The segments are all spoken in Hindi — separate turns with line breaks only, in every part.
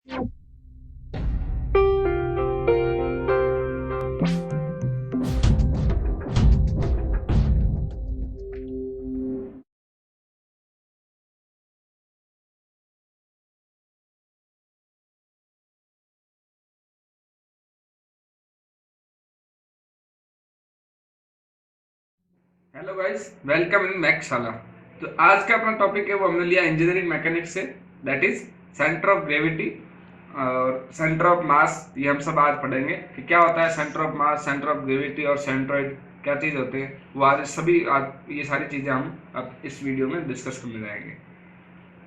Hello guys, welcome in Maxshala. तो आज का अपना टॉपिक है वो हमने लिया इंजीनियरिंग मैकेनिक्स से, that is centre of gravity और सेंटर ऑफ मास। ये हम सब आज पढ़ेंगे कि क्या होता है centre of mass, centre of gravity और सेंट्रोइड क्या चीज़ होते हैं। वो आज ये सारी चीज़ें हम अब इस वीडियो में डिस्कस करने जाएंगे।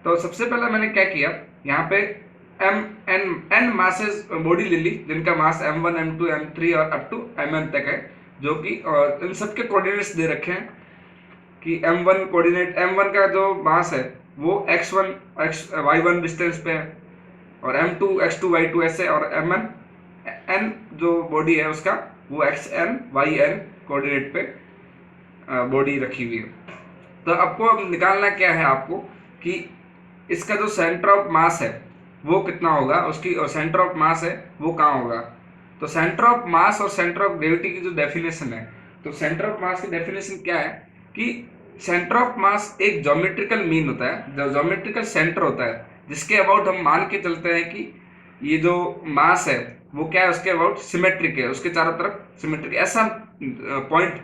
तो सबसे पहले मैंने क्या किया, यहाँ पे एम एन मासेस बॉडी ले ली जिनका मास M1 M2 M3 और अप टू Mn तक है, जो कि और इन सबके कोऑर्डिनेट्स दे रखे हैं कि M1 कोऑर्डिनेट M1 का जो मास है वो x1 y1 डिस्टेंस पे है और M2 x2 y2 ऐसे, और Mn n जो बॉडी है उसका वो xn yn कोऑर्डिनेट पे बॉडी रखी हुई है। तो आपको अब निकालना क्या है आपको कि इसका जो सेंटर ऑफ मास है वो कितना होगा, उसकी और सेंटर ऑफ मास है वो कहाँ होगा। तो सेंटर ऑफ मास और सेंटर ऑफ ग्रेविटी की जो डेफिनेशन है, तो सेंटर ऑफ मास की डेफिनेशन क्या है कि सेंटर ऑफ मास एक ज्योमेट्रिकल मीन होता है, जो ज्योमेट्रिकल सेंटर होता है जिसके अबाउट हम मान के चलते हैं कि ये जो मास है वो क्या है, उसके अबाउट सिमेट्रिक है, उसके चारों तरफ सिमेट्रिक ऐसा पॉइंट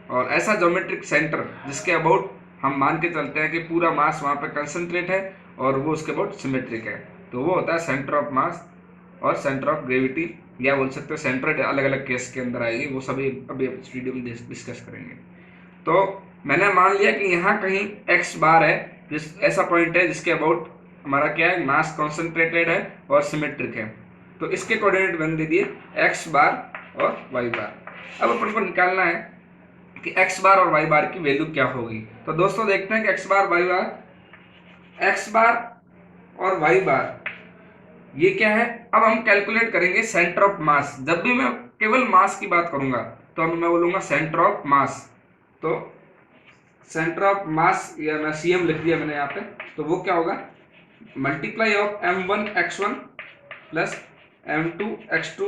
और ऐसा ज्योमेट्रिक सेंटर जिसके अबाउट हम मान के चलते हैं कि पूरा मास वहाँ पे कंसंट्रेट है और वो उसके अबाउट सिमेट्रिक है, तो वो होता है सेंटर ऑफ मास और सेंटर ऑफ ग्रेविटी, या बोल सकते हैं सेंटर अलग अलग केस के अंदर आएगी, वो सभी अभी इस वीडियो में डिस्कस करेंगे। तो मैंने मान लिया कि यहाँ कहीं एक्स बार है, जिस ऐसा पॉइंट है जिसके अबाउट हमारा क्या है, मास कॉन्सेंट्रेटेड है और सिमेट्रिक है। तो इसके कोऑर्डिनेट बन दे दिए एक्स बार और वाई बार। अब अपन को निकालना है कि एक्स बार और वाई बार की वैल्यू क्या होगी। तो दोस्तों देखते हैं कि एक्स बार और वाई बार ये क्या है। अब हम कैलकुलेट करेंगे सेंटर ऑफ मास। जब भी मैं केवल मास की बात करूंगा तो मैं बोलूंगा सेंटर ऑफ मास। तो सेंटर ऑफ मास, या मैं सीएम लिख दिया मैंने यहाँ पे, तो वो क्या होगा, multiply of m1 x1 plus m2 x2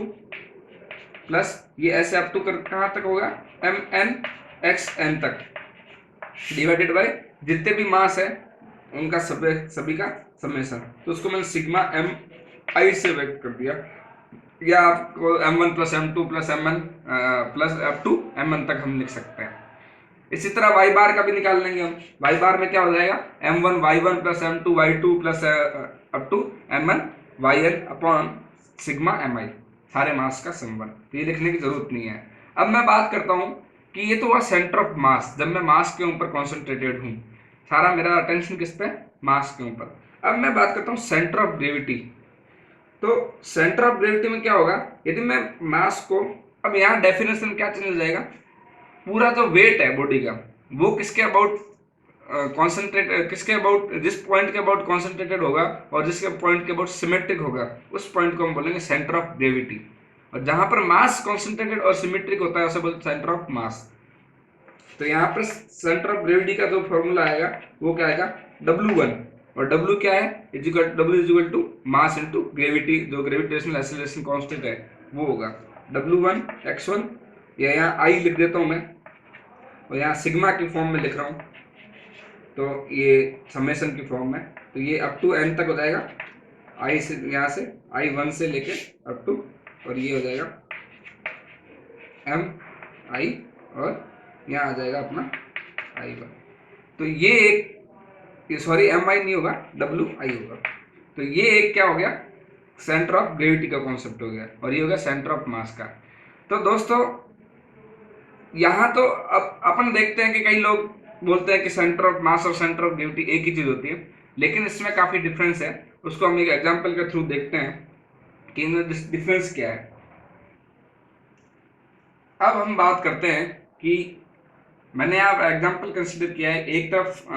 plus ये ऐसे अप टू कहाँ तक होगा, mn तक, डिवाइडेड बाय जितने भी मास है उनका सभी का समेशन। तो उसको मैंने सिग्मा एम आई से व्यक्त कर दिया, या आपको m1 plus m2 plus mn plus up to mn तक हम लिख सकते हैं। इसी तरह वाई बार का भी निकाल लेंगे हम। वाई बार में क्या हो जाएगा, m1 y1 plus m2 y2 plus up to mn yn upon sigma mi, सारे मास का समवन। तो ये लिखने की जरूरत नहीं है। अब मैं बात करता हूँ कि ये तो हुआ सेंटर ऑफ मास, जब मैं मास के ऊपर कॉन्सेंट्रेटेड हूँ, सारा मेरा अटेंशन किस पे, मास के ऊपर। अब मैं बात करता हूँ सेंटर ऑफ ग्रेविटी। तो सेंटर ऑफ ग्रेविटी में क्या होगा, यदि मैं मास को, अब यहाँ डेफिनेशन क्या चेंज हो जाएगा, पूरा जो वेट है बॉडी का वो किसके अबाउट कॉन्सेंट्रेटेड, किसके अबाउट, जिस पॉइंट के अबाउट कॉन्सेंट्रेटेड होगा और जिसके पॉइंट के अबाउट सिमेट्रिक होगा, उस पॉइंट को हम बोलेंगे सेंटर ऑफ ग्रेविटी। और जहां पर मास कॉन्सेंट्रेटेड और सिमेट्रिक होता है उसे बोलते हैं सेंटर ऑफ मास। तो यहाँ पर सेंटर ऑफ ग्रेविटी का जो फॉर्मूला आएगा वो क्या आएगा, W1। और W क्या है, W is equal to mass into gravity, जो ग्रेविटेशनल एक्सेलरेशन कांस्टेंट है वो होगा W1 x1, या यहाँ I लिख देता हूँ मैं, और यहाँ सिग्मा की फॉर्म में लिख रहा हूँ, तो ये समेशन की फॉर्म में, तो ये अप टू n तक हो जाएगा, आई से यहाँ से I1 से लेके अप टू, और ये हो जाएगा M I, और यहाँ आ जाएगा अपना I1। तो ये एक, ये सॉरी MI नहीं होगा, WI होगा। तो ये एक क्या हो गया, सेंटर ऑफ ग्रेविटी का कॉन्सेप्ट हो गया, और ये हो गया सेंटर ऑफ मास का। तो दोस्तों यहाँ तो अब अपन देखते हैं कि कई लोग बोलते हैं कि सेंटर ऑफ मास और सेंटर ऑफ ग्रेविटी एक ही चीज होती है, लेकिन इसमें काफी डिफरेंस है। उसको हम एक एग्जांपल के थ्रू देखते हैं कि इनमें डिफरेंस क्या है। अब हम बात करते हैं कि मैंने आप एग्जांपल कंसीडर किया है, एक तरफ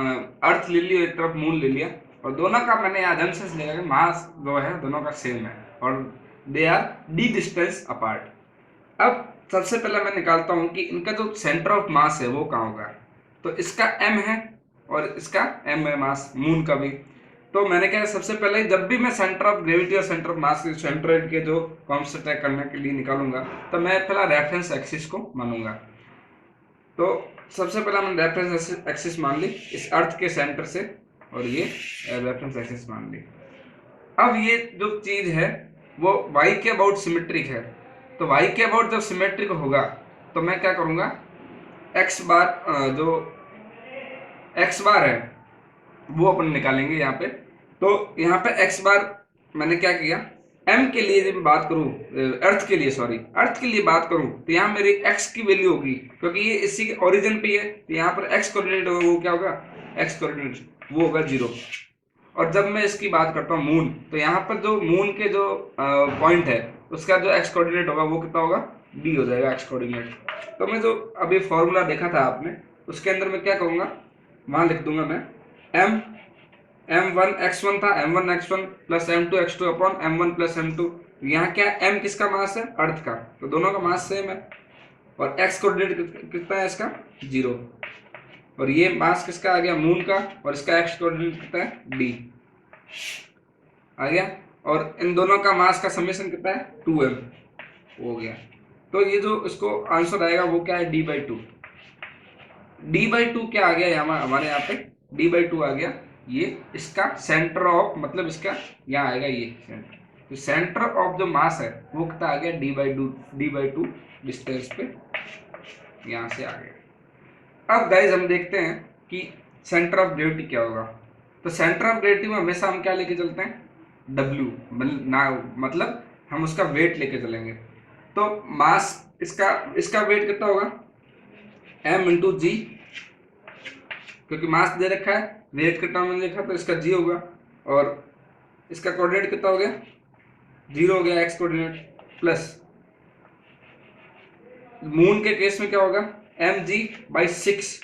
अर्थ ले लिया, एक तरफ मून ले लिया, और दोनों का मैंने यहाँ जंक्शन लिया है, मास जो है दोनों का सेम है और they R D distance apart. अब सबसे पहले मैं निकालता हूं कि इनका जो सेंटर ऑफ मास है वो कहाँ होगा। तो इसका m है और इसका m है मास, मून का भी। तो मैंने क्या सबसे पहले जब भी मैं सेंटर ऑफ ग्रेविटी और सेंटर ऑफ मास के सेंट्रोइड के जो कॉन्सेप्ट तय करने के लिए निकालूंगा, तो मैं पहला रेफरेंस एक्सिस को मानूंगा। तो सबसे पहला मैंने रेफरेंस एक्सिस मान ली इस अर्थ के सेंटर से, और ये रेफरेंस एक्सिस मान ली। अब ये जो चीज है वो y के अबाउट सिमेट्रिक है, तो y के अबाउट जब सिमेट्रिक होगा तो मैं क्या करूंगा, x बार जो x बार है वो अपन निकालेंगे यहाँ पे। तो यहाँ पे x बार मैंने क्या किया, m के लिए जब बात करूँ, अर्थ के लिए, सॉरी अर्थ के लिए बात करूँ, तो यहाँ मेरी x की वैल्यू होगी क्योंकि ये इसी के ओरिजिन पे है, तो यहाँ पर x कोऑर्डिनेट होगा, वो क्या होगा, x कोऑर्डिनेट वो होगा 0। और जब मैं इसकी बात करता हूँ मून, तो यहाँ पर जो मून के जो पॉइंट है उसका जो एक्स कोऑर्डिनेट होगा वो कितना होगा, डी हो जाएगा एक्स कोऑर्डिनेट। तो मैं जो अभी फॉर्मूला देखा था आपने, उसके अंदर मैं क्या करूँगा, वहाँ लिख दूंगा मैं m1 x1 था, m1 x1 plus m2 x2 upon m1 plus m2। यहाँ क्या m किसका मास है, अर्थ का, तो दोनों का मास सेम है। और x कोऑर्डिनेट कितना है इसका, 0। और ये मास किसका आ गया, मून का, और इसका एक्स कोऑर्डिनेट कितना है, d आ गया। और इन दोनों का मास का समेशन कितना है, 2m हो गया। तो ये जो इसको आंसर आएगा वो क्या है, d/2। d/2 क्या आ गया हमारे यहाँ पे, d/2 आ गया ये इसका सेंटर ऑफ, मतलब इसका यहाँ आएगा ये सेंटर, तो सेंटर ऑफ जो मास है वो कितना आ गया, d/2 डिस्टेंस पे यहाँ से आ गया। अब गाइज हम देखते हैं कि सेंटर ऑफ ग्रेविटी क्या होगा। तो सेंटर ऑफ ग्रेविटी में हमेशा हम क्या लेके चलते हैं, W, मतलब हम उसका वेट लेके चलेंगे। तो मास इसका वेट कितना होगा, m इंटू जी, क्योंकि मास दे रखा है, वेट के टर्म में लिखा तो इसका g होगा। और इसका कोऑर्डिनेट कितना हो गया, 0 हो गया, x कोऑर्डिनेट, प्लस मून के केस में क्या होगा, mg/6,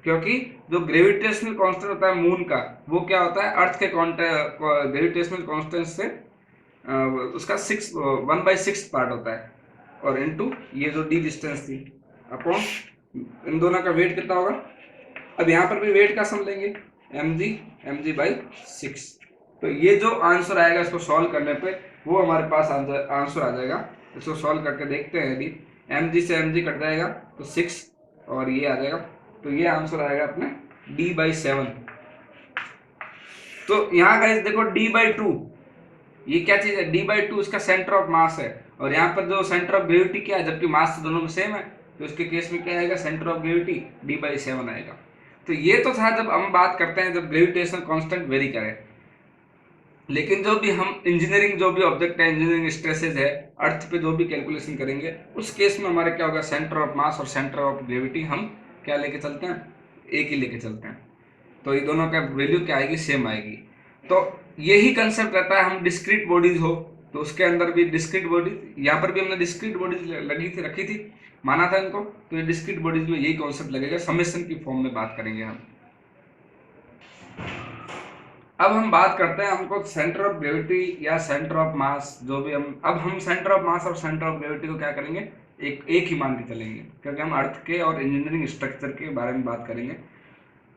क्योंकि जो ग्रेविटेशनल कांस्टेंट होता है मून का वो क्या होता है, अर्थ के ग्रेविटेशनल कांस्टेंट से उसका 1/6 पार्ट होता है, और इनटू ये जो डी डिस्टेंस थी अपॉन इन दोनों का वेट कितना होगा। अब यहाँ पर भी वेट का सम लेंगे, mg/6। तो ये जो आंसर आएगा इसको सॉल्व करने पे वो हमारे पास आंसर आ जाएगा। इसको सॉल्व करके देखते हैं, यदि mg से mg कट जाएगा तो 6 और ये आ जाएगा, तो ये आंसर आएगा अपने d/7। तो यहाँ गाइस देखो d/2 ये क्या चीज है, d/2 इसका सेंटर ऑफ मास है, और यहाँ पर जो सेंटर ऑफ ग्रेविटी क्या है, जबकि मास तो दोनों में सेम है, तो इसके केस में क्या आएगा, सेंटर ऑफ ग्रेविटी d/7 आएगा। तो ये तो था जब हम बात करते हैं जब ग्रेविटेशनल कांस्टेंट वेरी करे। लेकिन जो भी हम इंजीनियरिंग जो भी ऑब्जेक्ट है, इंजीनियरिंग स्ट्रेसेज है, अर्थ पे जो भी कैलकुलेशन करेंगे, उस केस में हमारे क्या होगा, सेंटर ऑफ मास और सेंटर ऑफ ग्रेविटी हम क्या लेके चलते हैं, एक ही लेके चलते हैं। तो ये दोनों का वैल्यू क्या आएगी, सेम आएगी। तो यही कंसेप्ट रहता है, हम डिस्क्रीट बॉडीज हो तो उसके अंदर भी डिस्क्रीट बॉडीज, यहाँ पर भी हमने डिस्क्रीट बॉडीज लगी थी, रखी थी, माना था इनको, तो ये डिस्क्रीट बॉडीज में यही कॉन्सेप्ट लगेगा, समेशन की फॉर्म में बात करेंगे हम। अब हम बात करते हैं, हमको सेंटर ऑफ ग्रेविटी या सेंटर ऑफ मास जो भी अब हम सेंटर ऑफ मास और सेंटर ऑफ ग्रेविटी को क्या करेंगे, एक ही मान के चलेंगे, क्योंकि हम अर्थ के और इंजीनियरिंग स्ट्रक्चर के बारे में बात करेंगे।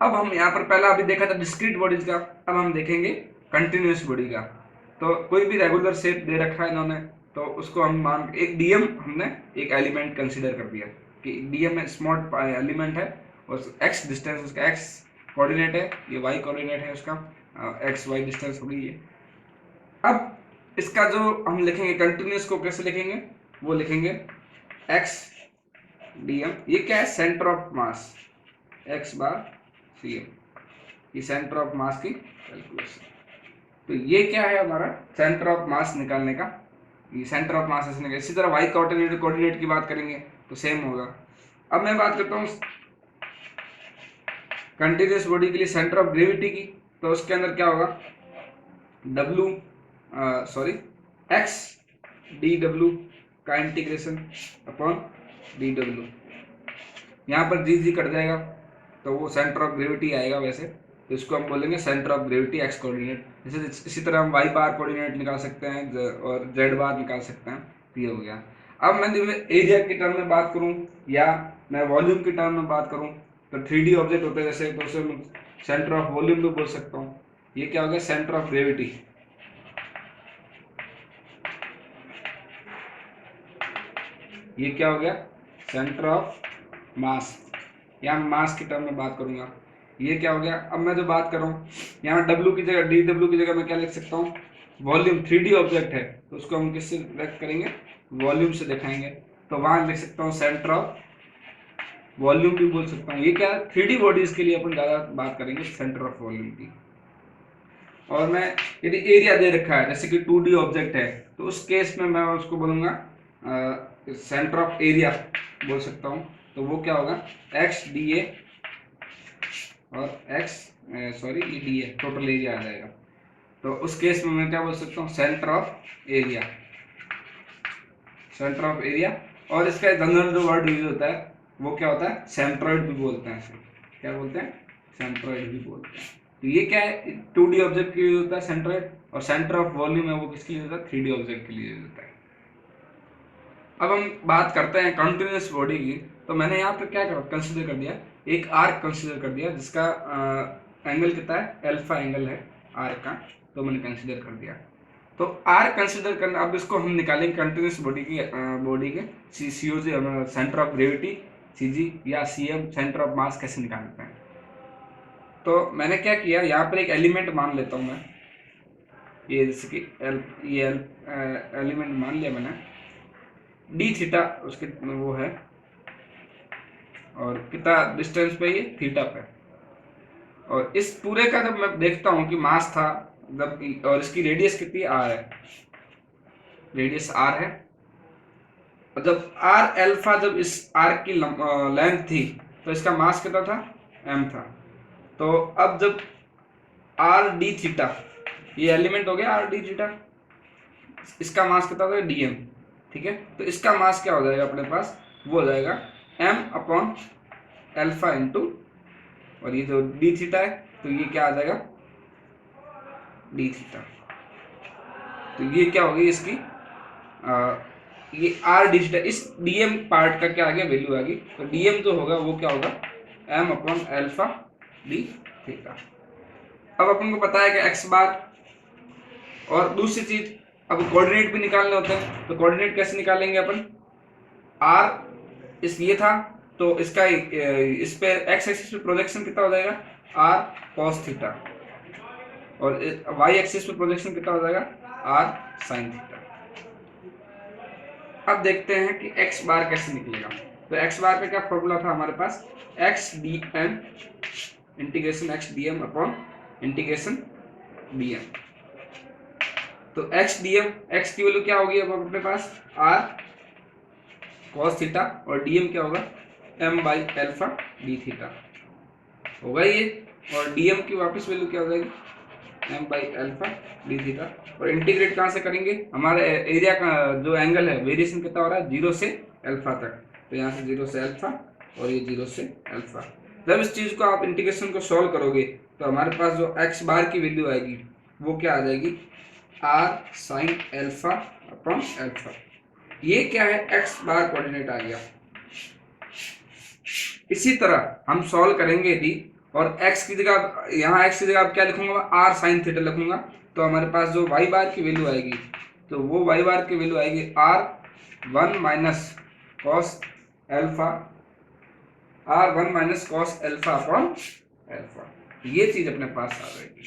अब हम यहाँ पर पहला अभी देखा था डिस्क्रीट बॉडीज का, अब हम देखेंगे कंटिन्यूस बॉडी का। तो कोई भी रेगुलर शेप दे रखा है इन्होंने, तो उसको हम मान एक डीएम हमने एक एलिमेंट कंसीडर कर दिया कि डीएम में स्मॉल एलिमेंट है, और एक्स डिस्टेंस उसका एक्स कोऑर्डिनेट है, ये वाई कोऑर्डिनेट है उसका, एक्स वाई डिस्टेंस होगी ये। अब इसका जो हम लिखेंगे कंटिन्यूस को कैसे लिखेंगे, वो लिखेंगे एक्स डीएम, ये क्या है, centre of mass, x bar CM, ये सेंटर ऑफ मास की कैलकुलेशन। तो ये क्या है हमारा सेंटर ऑफ मास निकालने का, ये सेंटर ऑफ मास निकालने का। इसी तरह वाई कोऑर्डिनेट की बात करेंगे तो सेम होगा। अब मैं बात करता हूँ कंटिन्यूस बॉडी के लिए सेंटर ऑफ ग्रेविटी की, तो उसके अंदर क्या होगा, एक्स डी डब्ल्यू का इंटीग्रेशन अपॉन डी डब्ल्यू, यहाँ पर जी जी कट जाएगा तो वो सेंटर ऑफ ग्रेविटी आएगा वैसे, तो इसको हम बोलेंगे centre of gravity x coordinate. जैसे इसी तरह हम वाई बार कोऑर्डिनेट निकाल सकते हैं और जेड बार निकाल सकते हैं, तो ये हो गया। अब मैं एरिया की टर्म में बात करूं या मैं वॉल्यूम की टर्म में बात करूं, तो 3D ऑब्जेक्ट होते हैं जैसे, तो उसे सेंटर ऑफ वॉल्यूम भी बोल सकता हूँ। ये क्या हो गया, सेंटर ऑफ ग्रेविटी। ये क्या हो गया, सेंटर ऑफ मास। यहाँ मास की टर्म में बात करूंगा। ये क्या हो गया, अब मैं जो बात कर रहा हूँ यहाँ डब्ल्यू की जगह, डी डब्ल्यू की जगह मैं क्या लिख सकता हूँ, वॉल्यूम। 3D ऑब्जेक्ट है तो उसको हम किससे व्यक्त करेंगे, वॉल्यूम से दिखाएंगे। तो वहां लिख सकता हूँ सेंटर ऑफ वॉल्यूम भी बोल सकता हूँ। ये क्या, 3D बॉडीज के लिए अपन ज्यादा बात करेंगे सेंटर ऑफ वॉल्यूम की। और मैं यदि एरिया दे रखा है जैसे कि 2D ऑब्जेक्ट है तो उस केस में मैं उसको बोलूंगा सेंटर ऑफ एरिया बोल सकता हूँ। तो वो क्या होगा, एक्स डी ए और एक्स, सॉरी ये डी ए, टोटल एरिया आ जाएगा। तो उस केस में मैं क्या बोल सकता हूँ, centre of area, centre of area. और इसका जनरल जो वर्ड यूज होता है वो क्या होता है, सेंट्रॉइड भी बोलते हैं इसे। क्या बोलते हैं, सेंट्रॉइड भी बोलते हैं। तो ये क्या है, 2D ऑब्जेक्ट के लिए यूज होता है सेंट्रॉइड, और सेंटर ऑफ वॉल्यूम है वो किसके लिए होता है, 3D ऑब्जेक्ट के लिए यूज होता है। अब हम बात करते हैं कंटिन्यूस बॉडी की। तो मैंने यहाँ पे क्या कंसिडर कर दिया, एक आर्क कंसिडर कर दिया जिसका एंगल कितना है, अल्फा एंगल है आर्क का, तो मैंने कंसिडर कर दिया। तो आर कंसिडर करना, अब इसको हम निकालेंगे कंटिन्यूस बॉडी के COG, centre of gravity CG, या सीएम सेंटर ऑफ मास कैसे निकालते हैं। तो मैंने क्या किया, यहाँ पर एक एलिमेंट मान लेता हूँ मैं, ये जैसे कि ये एलिमेंट मान लिया मैंने, डी थीटा उसके वो है, और कितना डिस्टेंस पे, ये थीटा पे। और इस पूरे का जब मैं देखता हूँ कि मास था जब, और इसकी रेडियस कितनी आर है, रेडियस आर है। और जब आर अल्फा, जब इस आर्क की लेंथ थी तो इसका मास कितना था, एम था। तो अब जब आर डी थीटा, ये एलिमेंट हो गया आर डी थीटा, इसका मास कितना होगा, डी एम। ठीक है, तो इसका मास क्या हो जाएगा अपने पास, वो हो जाएगा एम अपॉन अल्फा इंटू, और ये जो डी थीटा है तो ये क्या आ जाएगा, डी थीटा। तो ये क्या होगी इसकी ये आर डी थीटा, इस डीएम पार्ट का क्या आ गया, वैल्यू आ गई। तो डीएम जो होगा वो क्या होगा, M upon alpha D theta. अब अपन को पता है कि एक्स बार, और दूसरी चीज, अब कोऑर्डिनेट भी निकालने होते हैं। तो कोऑर्डिनेट कैसे निकालेंगे अपन, आर इस ये था तो इसका इस पे एक्स एक्सिस पे प्रोजेक्शन कितना हो जाएगा, आर कॉस थीटा, और वाई एक्सिस पे प्रोजेक्शन कितना हो जाएगा, आर साइन थीटा। अब देखते हैं कि एक्स बार कैसे निकलेगा। तो एक्स बार का क्या फॉर्मूला था हमारे पास, x d m integration x d m upon integration d m. तो एक्स डी एम, एक्स की वैल्यू क्या होगी अब अपने पास, आर कॉस थीटा, और डी एम क्या होगा, m by alpha d theta होगा ये। और डी एम की वापस वैल्यू क्या हो जाएगी, M by alpha D theta. और इंटीग्रेट कहाँ से करेंगे, हमारे एरिया का जो एंगल है वेरिएशन कितना हो रहा है, 0 से अल्फा तक। तो यहाँ से 0 से अल्फा और ये 0 से अल्फा। जब इस चीज़ को आप इंटीग्रेशन को सॉल्व करोगे तो हमारे पास जो एक्स बार की वैल्यू आएगी वो क्या आ जाएगी, R sine alpha upon alpha. ये क्या है, एक्स बार कोऑर्डिनेट आ गया। इसी तरह हम सॉल्व करेंगे यदि, और x की जगह, यहाँ x की जगह आप क्या लिखूंगा, r साइन थीटा लिखूंगा। तो हमारे पास जो y बार की वैल्यू आएगी, तो वो y बार की वैल्यू आएगी r1 minus cos alpha, r1 minus cos alpha upon alpha. ये चीज अपने पास आ जाएगी,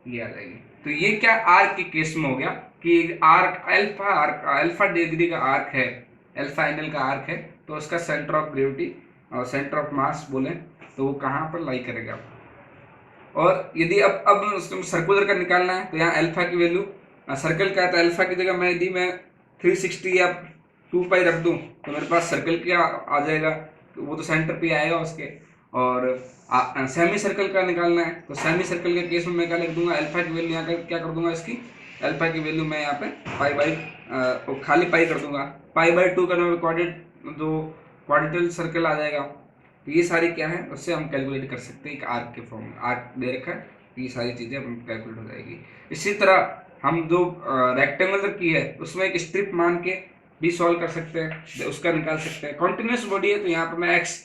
ये आ जाएगी। तो ये क्या आर्क के केस में हो गया कि आर्क अल्फा डिग्री का आर्क है, अल्फा एंगल का आर्क है, तो उसका सेंटर ऑफ ग्रेविटी और सेंटर ऑफ मास बोले तो वो कहाँ पर लाई करेगा। और यदि अब उसको सर्कुलर का निकालना है तो यहाँ अल्फा की वैल्यू, सर्कल का है तो अल्फा की जगह मैं यदि मैं 360 या 2 पाई रख दूँ तो मेरे पास सर्कल क्या आ जाएगा, तो वो तो सेंटर पे आएगा उसके। और सेमी सर्कल का निकालना है तो सेमी सर्कल के केस में मैं क्या लिख दूंगा, अल्फा की वैल्यू यहाँ क्या कर दूंगा, इसकी अल्फा की वैल्यू मैं यहाँ पे पाई बाई खाली पाई कर दूंगा, पाई बाई 2 करने में जो क्वाड्रेटिकल सर्कल आ जाएगा। तो ये सारी क्या है, उससे हम कैलकुलेट कर सकते हैं, एक आर्क के फॉर्म में आर्क दे रखा है, ये सारी चीज़ें हम कैलकुलेट हो जाएगी। इसी तरह हम जो रेक्टेंगुलर की है उसमें एक स्ट्रिप मान के भी सॉल्व कर सकते हैं, उसका निकाल सकते हैं। कॉन्टिन्यूस बॉडी है तो यहाँ पर मैं एक्स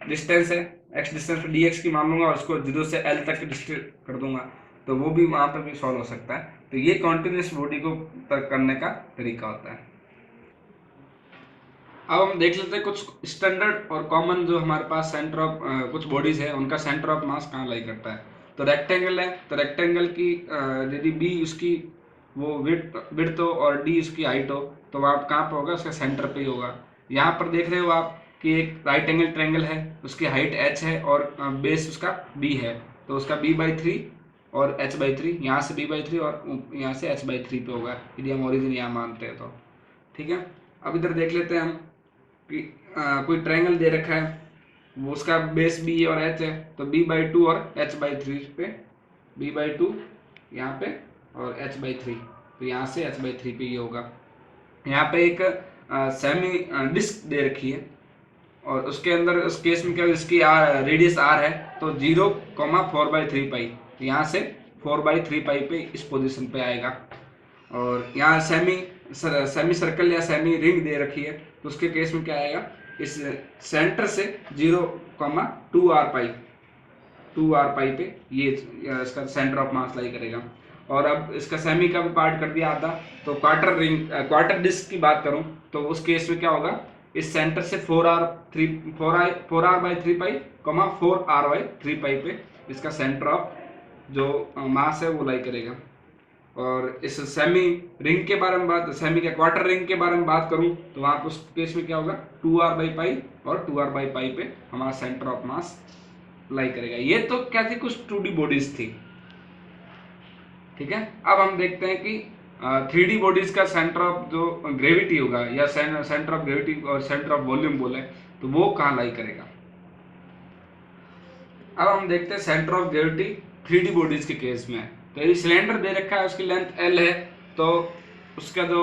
डिस्टेंस है, x डिस्टेंस पे dx की मान लूंगा और उसको 0 से l तक डिस्टेंस कर दूंगा, तो वो भी वहाँ पे भी सॉल्व हो सकता है। तो ये कॉन्टिन्यूस बॉडी को तक करने का तरीका होता है। अब हम देख लेते हैं कुछ स्टैंडर्ड और कॉमन जो हमारे पास सेंटर ऑफ कुछ बॉडीज है उनका सेंटर ऑफ मास कहाँ लाई करता है। तो रेक्टेंगल है, तो रेक्टेंगल की यदि बी उसकी वो विड्थ हो और डी उसकी हाइट हो, तो वहाँ कहाँ पर होगा, उसका सेंटर पे ही होगा। यहाँ पर देख रहे हो आप कि एक राइट एंगल ट्रायंगल है, उसकी हाइट h है और बेस उसका b है, तो उसका b/3 और h/3, यहाँ से b/3 और यहाँ से h/3 पे होगा यदि हम ओरिजिन यहाँ मानते हैं तो। ठीक है, अब इधर देख लेते हैं हम कि कोई ट्रायंगल दे रखा है, वो उसका बेस b और h है, तो b/2 और h/3 पे, b/2 यहाँ पे और h/3, तो यहाँ से h/3 पे ये होगा। यहाँ पे एक सेमी डिस्क दे रखी है और उसके अंदर उस केस में क्या इसकी रेडियस r है, तो 0,4/3 पाई, यहाँ से 4/3 पाई पे इस पोजीशन पे आएगा। और यहाँ सेमी सर्कल या सेमी रिंग दे रखी है, तो उसके केस में क्या आएगा, इस सेंटर से 0,2r पाई, 2r पाई पे ये इसका सेंटर ऑफ मास लाई करेगा। और अब इसका सेमी का भी पार्ट कर दिया आधा, तो क्वार्टर डिस्क की बात करूं तो उस केस में क्या होगा, इस सेंटर से 4r/3 पाई 4r/3 पाई पे इसका सेंटर ऑफ जो मास है वो लाई करेगा। और इस सेमी रिंग के बारे में बात, सेमी के क्वार्टर रिंग के बारे में बात करूं तो वहां पर उस केस में क्या होगा, 2r/पाई और 2r/पाई पे हमारा सेंटर ऑफ मास लाई करेगा। ये तो क्या थी, कुछ 2D बॉडीज थी। ठीक है, अब हम देखते हैं कि 3D बॉडीज का सेंटर ऑफ जो ग्रेविटी होगा या सेंटर ऑफ ग्रेविटी और सेंटर ऑफ वॉल्यूम बोले तो वो कहाँ लाई करेगा। अब हम देखते हैं centre of gravity 3D bodies के केस में। तो ये सिलेंडर दे रखा है, उसकी लेंथ L है, तो उसका जो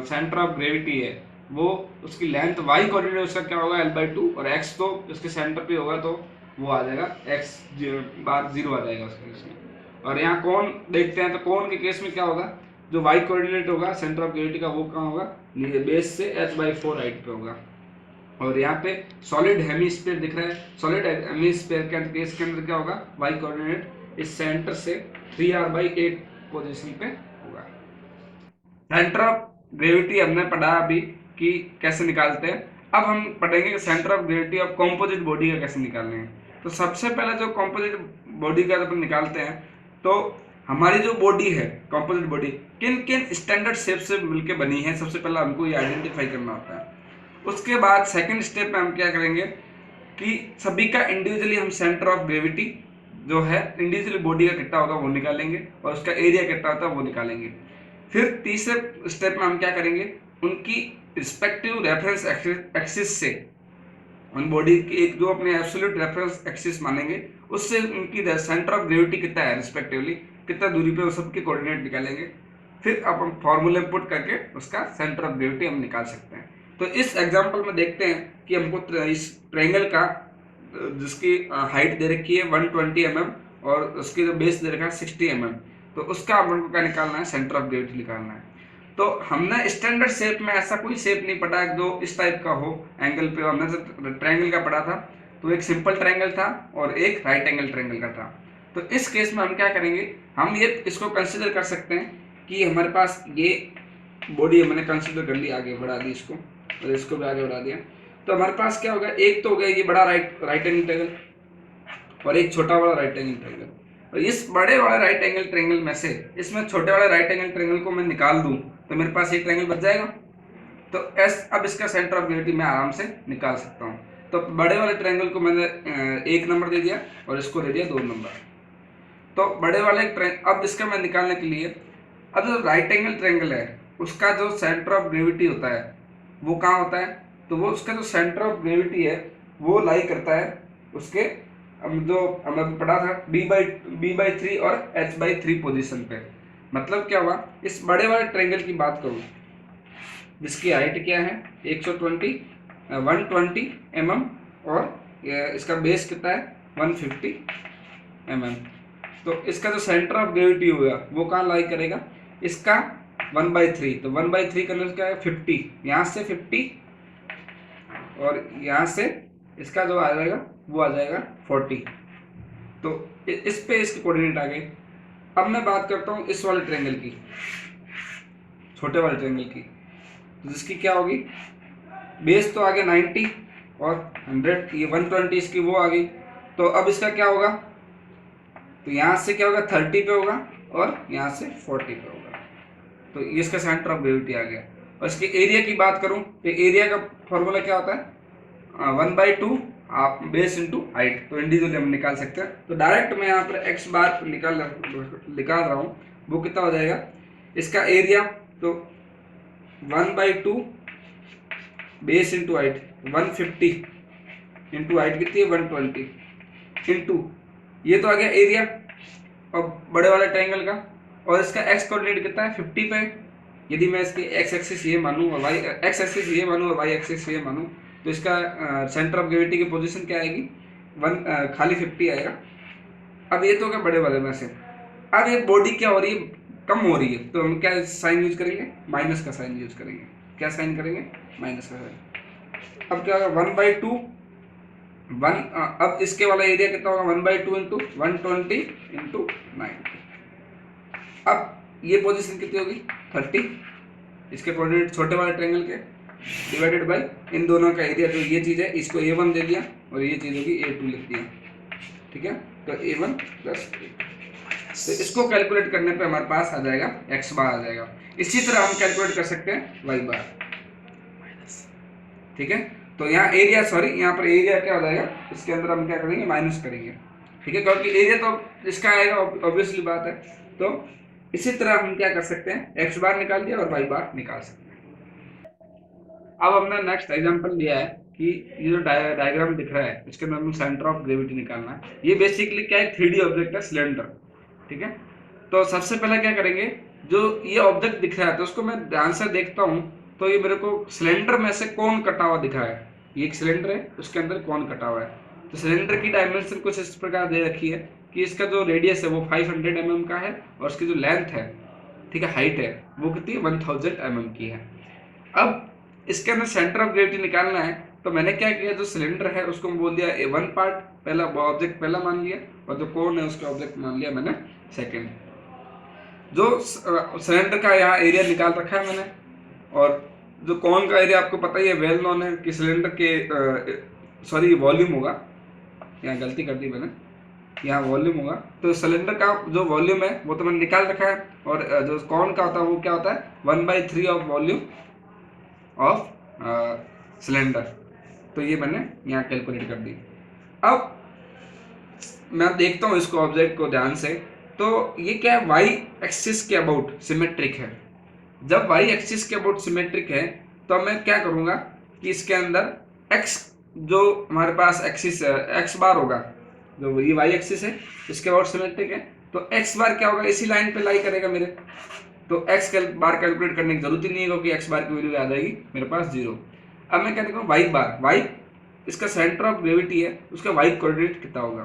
सेंटर ऑफ ग्रेविटी है वो उसकी लेंथ y कोऑर्डिनेट उसका क्या होगा, L/2, और x तो उसके सेंटर पे होगा तो वो आ जाएगा x बार 0 आ जाएगा उसके केस में। और यहाँ कोण देखते हैं, तो कोण के केस में क्या होगा, जो y कोऑर्डिनेट होगा सेंटर ऑफ ग्रेविटी का वो कहाँ होगा, बेस से h/4 हाइट पे होगा। और यहाँ पे सॉलिड हेमीस्फीयर दिख रहा है, सॉलिड हेमीस्फीयर के केस के अंदर क्या होगा, y कोऑर्डिनेट इस सेंटर से 3r/8 पोजीशन पे होगा। सेंटर ऑफ ग्रेविटी हमने पढ़ा अभी कि कैसे निकालते हैं। अब हम पढ़ेंगे कि centre of gravity of composite body का कैसे निकालने हैं। तो सबसे पहले जो कॉम्पोजिट बॉडी का जब निकालते हैं तो हमारी जो बॉडी है कॉम्पोजिट बॉडी किन किन स्टैंडर्ड शेप से मिलकर बनी है, सबसे पहले हमको ये आइडेंटिफाई करना होता है। उसके बाद सेकंड स्टेप में हम क्या करेंगे कि सभी का इंडिविजुअली हम सेंटर ऑफ ग्रेविटी जो है इंडिविजुअली बॉडी का कितना होगा वो निकालेंगे और उसका एरिया कितना होता है वो निकालेंगे। फिर तीसरे स्टेप में हम क्या करेंगे, उनकी रिस्पेक्टिव रेफरेंस एक्सिस से उन बॉडी की एक जो अपने एब्सोल्यूट रेफरेंस एक्सिस मानेंगे उससे उनकी सेंटर ऑफ ग्रेविटी कितना है रिस्पेक्टिवली, कितना दूरी पे वो सबके कोऑर्डिनेट निकालेंगे। फिर अब हम फॉर्मूले पुट करके उसका सेंटर ऑफ ग्रेविटी हम निकाल सकते हैं। तो इस एग्जांपल में देखते हैं कि हमको इस ट्रायंगल का जिसकी हाइट दे रखी है 120 mm और उसकी जो बेस दे रखा है 60 mm, तो उसका हमको क्या निकालना है, सेंटर ऑफ ग्रेविटी निकालना है। तो हमने स्टैंडर्ड शेप में ऐसा कोई शेप नहीं पढ़ा जो इस टाइप का हो एंगल पे, हमने जो ट्रायंगल का पढ़ा था तो एक सिंपल ट्रायंगल था और एक राइट एंगल ट्रायंगल का था। तो इस केस में हम क्या करेंगे, हम ये इसको कंसिडर कर सकते हैं कि हमारे पास ये बॉडी मैंने कंसिडर कर ली, आगे बढ़ा दी इसको और इसको भी आगे बढ़ा दिया। तो हमारे पास क्या होगा, एक तो हो गया ये बड़ा राइट एंगल ट्रायंगल और एक छोटा वाला राइट एंगल ट्रायंगल। और इस बड़े वाले राइट एंगल ट्रायंगल में से इसमें छोटे वाले राइट एंगल ट्रायंगल को मैं निकाल दूं तो मेरे पास एक ट्रायंगल बच जाएगा। तो अब इसका सेंटर ऑफ ग्रेविटी मैं आराम से निकाल सकता हूँ। तो बड़े वाले ट्रायंगल को मैंने 1 नंबर दे दिया और इसको दे दिया 2 नंबर। तो बड़े वाले अब इसका मैं निकालने के लिए, अब जो राइट एंगल ट्रायंगल है उसका जो सेंटर ऑफ ग्रेविटी होता है वो कहाँ होता है, तो वो उसका जो सेंटर ऑफ ग्रेविटी है वो लाई करता है उसके जो हमने पढ़ा था b/3 और h/3 पोजीशन पे। मतलब क्या हुआ, इस बड़े वाले ट्रायंगल की बात करूँ जिसकी हाइट क्या है 120 mm और इसका बेस कितना है 150 mm। तो इसका जो सेंटर ऑफ ग्रेविटी होगा वो कहाँ लाई करेगा, इसका 1/3, तो 1/3 का क्या है 50, यहाँ से 50 और यहाँ से इसका जो आ जाएगा वो आ जाएगा 40। तो इस पे इसके कोऑर्डिनेट आ गए। अब मैं बात करता हूँ इस वाले ट्रायंगल की, छोटे वाले ट्रायंगल की, तो जिसकी क्या होगी, बेस तो आ गया 90 और 100, ये 120 इसकी वो आ गई। तो अब इसका क्या होगा, तो यहाँ से क्या होगा 30 पे होगा और यहाँ से 40 पे होगा। तो ये इसका सेंटर ऑफ ग्रेविटी आ गया। और इसके एरिया की बात करूँ तो एरिया का फॉर्मूला क्या होता है, 1/2 आप बेस इंटू हाइट। तो इंडिविजुअली हम निकाल सकते हैं। तो डायरेक्ट मैं यहाँ पर एक्स बार निकाल रहा हूँ, वो कितना हो जाएगा इसका एरिया, तो 1/2 base into height 150 into height कितनी है 120 इंटू ये तो आ गया एरिया और बड़े वाले ट्रायंगल का। और इसका एक्स कोऑर्डिनेट कितना है 50 पे। यदि मैं इसकी एक्स एक्सिस ये मानूँ और वाई एक्स एक्सिस ये मानूँ और वाई एक्सिस ये मानूँ, तो इसका सेंटर ऑफ ग्रेविटी की पोजीशन क्या आएगी, खाली 50 आएगा। अब ये तो क्या बड़े वाले में से, अब ये बॉडी क्या हो रही है, कम हो रही है, तो हम क्या साइन यूज करेंगे, माइनस का साइन यूज करेंगे। क्या साइन करेंगे, माइनस का साइन। अब क्या होगा 1/2 अब इसके वाला एरिया कितना होगा 1/2 इंटू 120 इंटू 90। अब ये पोजीशन कितनी होगी 30, इसके कोऑर्डिनेट छोटे वाले ट्रायंगल के डिवाइडेड बाय इन दोनों का एरिया। जो ये चीज़ है इसको A1 दे दिया और ये चीज़ होगी A2 लिख दिया, ठीक है। तो A1 प्लस A2, तो इसको कैलकुलेट करने पे हमारे पास आ जाएगा x बार आ जाएगा। इसी तरह हम कैलकुलेट कर सकते हैं y बार, ठीक है। तो यहाँ एरिया, सॉरी यहाँ पर एरिया क्या हो जाएगा, इसके अंदर हम क्या करेंगे माइनस करेंगे, ठीक है, क्योंकि एरिया तो इसका आएगा ऑब्वियसली बात है। तो इसी तरह हम क्या कर सकते हैं, x बार निकाल दिया और y बार निकाल सकते हैं। अब हमने नेक्स्ट एग्जांपल लिया है कि ये जो डायग्राम दिख रहा है इसके अंदर हमें सेंटर ऑफ ग्रेविटी निकालना है। ये बेसिकली क्या है, 3D ऑब्जेक्ट है, सिलेंडर, ठीक है। तो सबसे पहले क्या करेंगे, जो ये ऑब्जेक्ट दिख रहा है तो उसको मैं ध्यान से देखता हूँ, तो ये मेरे को सिलेंडर में से कौन कटा हुआ दिख रहा है। ये एक सिलेंडर है, उसके अंदर कौन कटा हुआ है। तो सिलेंडर की डायमेंशन कुछ इस प्रकार दे रखी है कि इसका जो रेडियस है वो 500 mm का है और उसकी जो लेंथ है, ठीक है, हाइट है, वो कितनी 1000 mm की है। अब इसके अंदर सेंटर ऑफ ग्रेविटी निकालना है, तो मैंने क्या किया, जो सिलेंडर है उसको बोल दिया A1 पार्ट, पहला ऑब्जेक्ट पहला मान लिया, और जो कोन है उसका ऑब्जेक्ट मान लिया मैंने सेकंड। जो सिलेंडर का यहाँ एरिया निकाल रखा है मैंने, और जो कोन का एरिया आपको पता ही है, वेल नोन है कि सिलेंडर के सॉरी वॉल्यूम होगा, यहाँ गलती कर दी मैंने, यहाँ वॉल्यूम होगा। तो सिलेंडर का जो वॉल्यूम है वो तो मैंने निकाल रखा है, और जो कोन का होता है वो क्या होता है 1/3 ऑफ वॉल्यूम ऑफ सिलेंडर। तो ये मैंने यहाँ कैलकुलेट कर दी। अब मैं देखता हूँ इसको ऑब्जेक्ट को ध्यान से, तो ये क्या है, वाई एक्सिस के अबाउट सिमेट्रिक है। जब वाई एक्सिस के अबाउट सिमेट्रिक है तो मैं क्या करूँगा कि इसके अंदर एक्स जो हमारे पास एक्सिस एक्स बार होगा, जो ये वाई एक्सिस है इसके अबाउट सिमेट्रिक है, तो एक्स बार क्या होगा इसी लाइन पे लाई करेगा मेरे। तो एक्स बार कैलकुलेट करने की जरूरत ही नहीं है, क्योंकि एक्स बार की वैल्यू आ जाएगी मेरे पास 0। अब मैं क्या देखूँ वाई बार, वाई इसका सेंटर ऑफ ग्रेविटी है, उसका वाई कोऑर्डिनेट कितना होगा।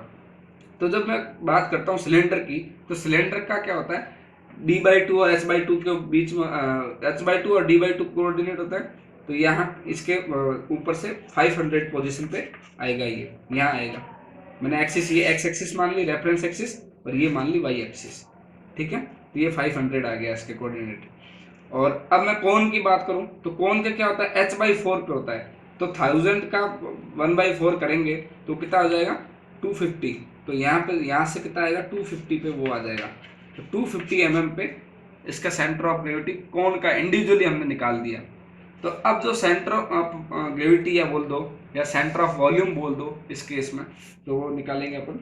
तो जब मैं बात करता हूँ सिलेंडर की, तो सिलेंडर का क्या होता है, D/2 और H/2 के बीच में H/2 और D/2 कोऑर्डिनेट होता है। तो यहाँ इसके ऊपर से 500 पोजीशन पे आएगा, ये यहाँ आएगा। मैंने एक्सिस ये एक्स एक्सिस मान ली, रेफरेंस एक्सिस, और ये मान ली वाई एक्सिस, ठीक है। तो ये 500 आ गया इसके कोऑर्डिनेट। और अब मैं कोन की बात करूं, तो कोन का क्या होता है H/4 पे होता है। तो 1000 का 1/4 करेंगे तो कितना आ जाएगा 250। तो यहाँ पे यहाँ से कितना आएगा 250 पे वो आ जाएगा। तो 250 mm पे इसका सेंटर ऑफ ग्रेविटी कोन का इंडिविजुअली हमने निकाल दिया। तो अब जो सेंटर ऑफ ग्रेविटी या बोल दो, या सेंटर ऑफ वॉल्यूम बोल दो इस केस में, तो वो निकालेंगे अपन,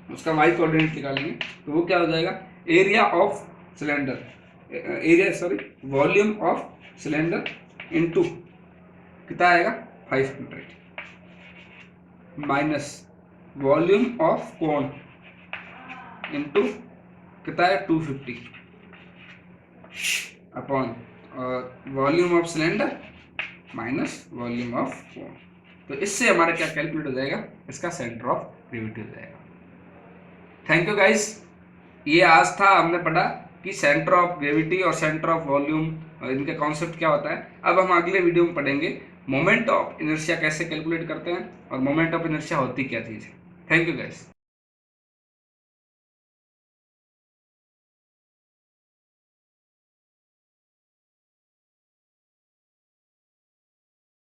उसका वाई कोऑर्डिनेट निकालेंगे। तो वो क्या हो जाएगा, area of cylinder, area sorry volume of cylinder into कितना आएगा 500 minus volume of cone into कितना है 250 upon volume of cylinder minus volume of cone. तो इससे हमारा क्या कैलकुलेट हो जाएगा, इसका सेंटर ऑफ ग्रेविटी हो जाएगा। Thank you guys. ये आज था हमने पढ़ा कि सेंटर ऑफ ग्रेविटी और सेंटर ऑफ वॉल्यूम, इनके कॉन्सेप्ट क्या होता है। अब हम अगले वीडियो में पढ़ेंगे मोमेंट ऑफ इनर्शिया कैसे कैलकुलेट करते हैं और मोमेंट ऑफ इनर्शिया होती क्या चीज़ है। Thank you guys.